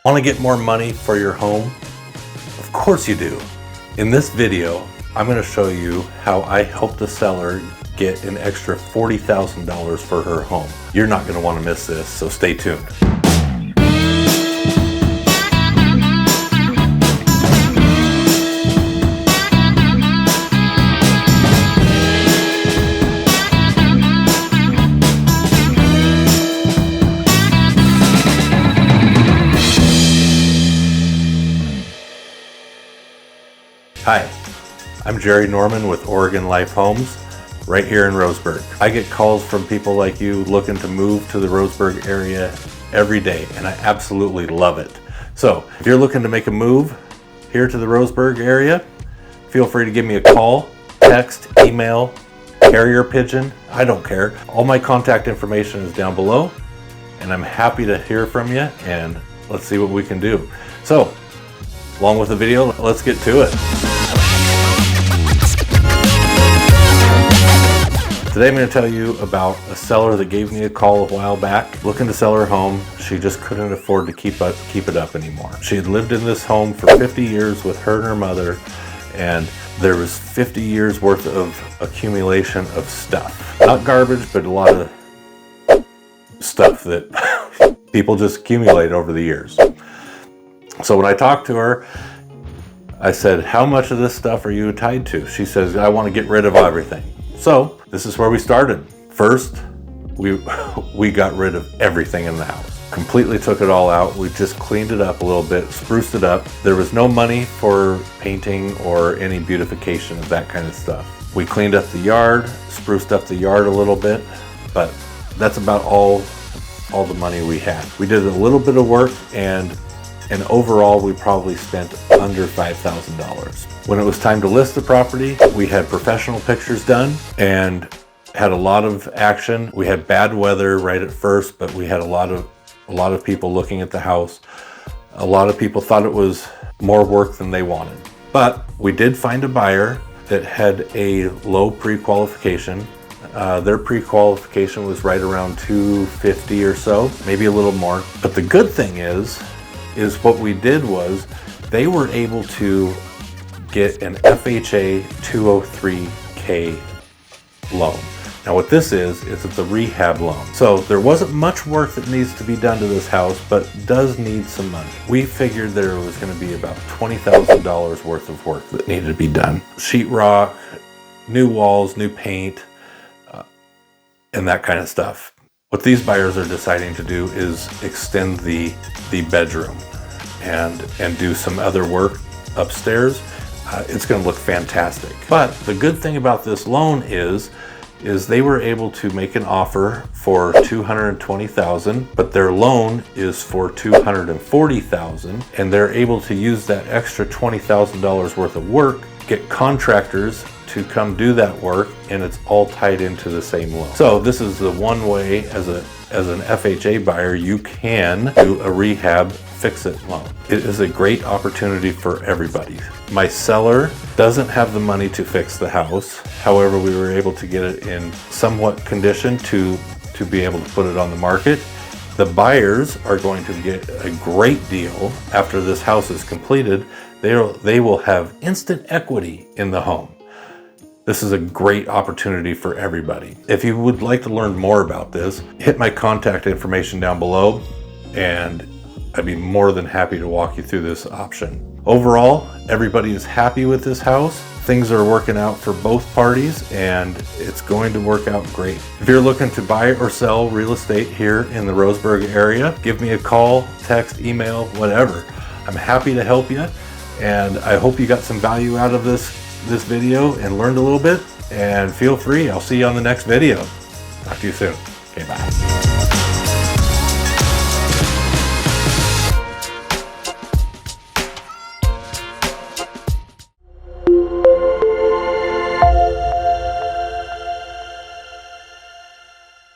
Want to get more money for your home? Of course you do. In this video, I'm going to show you how I helped a seller get an extra $40,000 for her home. You're not going to want to miss this, so stay tuned. Hi, I'm Jerry Norman with Oregon Life Homes, right here in Roseburg. I get calls from people like you looking to move to the Roseburg area every day, and I absolutely love it. So, if you're looking to make a move here to the Roseburg area, feel free to give me a call, text, email, carrier pigeon, I don't care. All my contact information is down below, and I'm happy to hear from you, and let's see what we can do. So, along with the video, let's get to it. Today I'm going to tell you about a seller that gave me a call a while back looking to sell her home. She just couldn't afford to keep it up anymore. She had lived in this home for 50 years with her and her mother, and there was 50 years worth of accumulation of stuff. Not garbage, but a lot of stuff that people just accumulate over the years. So when I talked to her, I said, how much of this stuff are you tied to? She says, I want to get rid of everything. So this is where we started. First, we got rid of everything in the house. Completely took it all out. We just cleaned it up a little bit, spruced it up. There was no money for painting or any beautification of that kind of stuff. We cleaned up the yard, spruced up the yard a little bit, but that's about all the money we had. We did a little bit of work, and overall we probably spent under $5,000. When it was time to list the property, we had professional pictures done and had a lot of action. We had bad weather right at first, but we had a lot of people looking at the house. A lot of people thought it was more work than they wanted. But we did find a buyer that had a low pre-qualification. Their pre-qualification was right around $250 or so, maybe a little more. But the good thing is what we did was they were able to get an FHA 203K loan. Now what this is it's a rehab loan. So there wasn't much work that needs to be done to this house, but does need some money. We figured there was going to be about $20,000 worth of work that needed to be done. Sheetrock, new walls, new paint, and that kind of stuff. What these buyers are deciding to do is extend the bedroom and do some other work upstairs. It's going to look fantastic. But the good thing about this loan is they were able to make an offer for $220,000, but their loan is for $240,000, and they're able to use that extra $20,000 worth of work, get contractors to come do that work, and it's all tied into the same loan. So this is the one way as an FHA buyer you can do a rehab fix-it loan. It is a great opportunity for everybody. My seller doesn't have the money to fix the house. However, we were able to get it in somewhat condition to be able to put it on the market. The buyers are going to get a great deal after this house is completed. They will have instant equity in the home. This is a great opportunity for everybody. If you would like to learn more about this, hit my contact information down below, and I'd be more than happy to walk you through this option. Overall, everybody is happy with this house. Things are working out for both parties, and it's going to work out great. If you're looking to buy or sell real estate here in the Roseburg area, give me a call, text, email, whatever. I'm happy to help you, and I hope you got some value out of this video and learned a little bit. And feel free, I'll see you on the next video. Talk to you soon. Okay, bye.